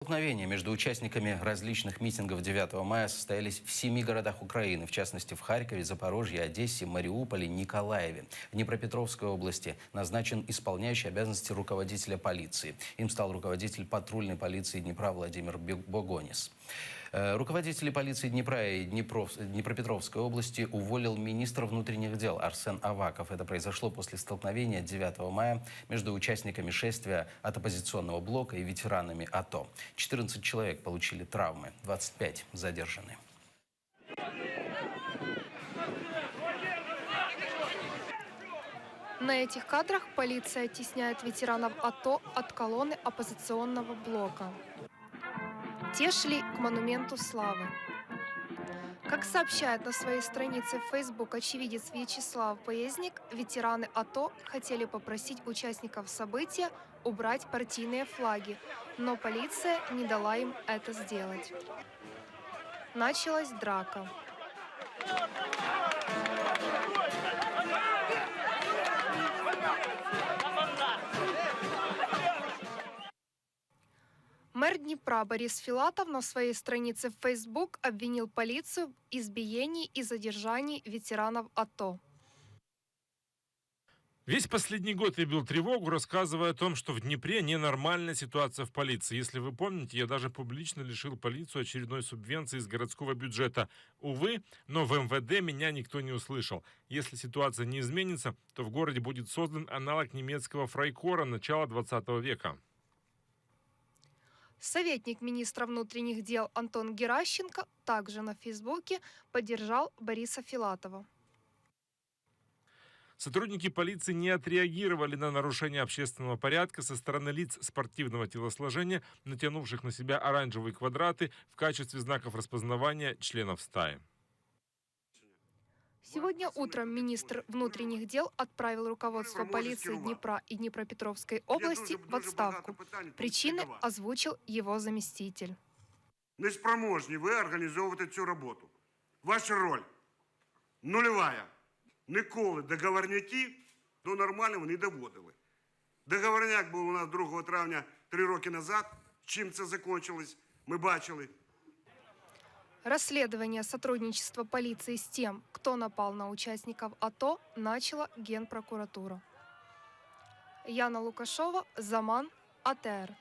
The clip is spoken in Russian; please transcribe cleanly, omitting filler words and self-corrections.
Столкновения между участниками различных митингов 9 мая состоялись в 7 городах Украины, в частности в Харькове, Запорожье, Одессе, Мариуполе, Николаеве. В Днепропетровской области назначен исполняющий обязанности руководителя полиции. Им стал руководитель патрульной полиции Днепра Владимир Богонис. Руководители полиции Днепра и Днепропетровской области уволил министр внутренних дел Арсен Аваков. Это произошло после столкновения 9 мая между участниками шествия от оппозиционного блока и ветеранами АТО. 14 человек получили травмы, 25 задержаны. На этих кадрах полиция оттесняет ветеранов АТО от колонны оппозиционного блока. Те шли к монументу славы. Как сообщает на своей странице в Facebook очевидец Вячеслав Поездник, ветераны АТО хотели попросить участников события убрать партийные флаги, но полиция не дала им это сделать. Началась драка. Мэр Днепра Борис Филатов на своей странице в Facebook обвинил полицию в избиении и задержании ветеранов АТО. Весь последний год я бил тревогу, рассказывая о том, что в Днепре ненормальная ситуация в полиции. Если вы помните, я даже публично лишил полицию очередной субвенции из городского бюджета. Увы, но в МВД меня никто не услышал. Если ситуация не изменится, то в городе будет создан аналог немецкого фрайкора начала 20 века. Советник министра внутренних дел Антон Геращенко также на Фейсбуке поддержал Бориса Филатова. Сотрудники полиции не отреагировали на нарушение общественного порядка со стороны лиц спортивного телосложения, натянувших на себя оранжевые квадраты в качестве знаков распознавания членов стаи. Сегодня утром министр внутренних дел отправил руководство полиции Днепра и Днепропетровской области в отставку. Причины озвучил его заместитель. Неспроможні ви організовувати цю роботу. Ваша роль нульова. Ніколи договорняки до нормального не доводили. Договорняк був у нас 2 травня 3 роки назад. Чим це закінчилось, ми бачили. Расследование сотрудничества полиции с тем, кто напал на участников АТО, начала Генпрокуратура. Яна Лукашова, Заман, АТР.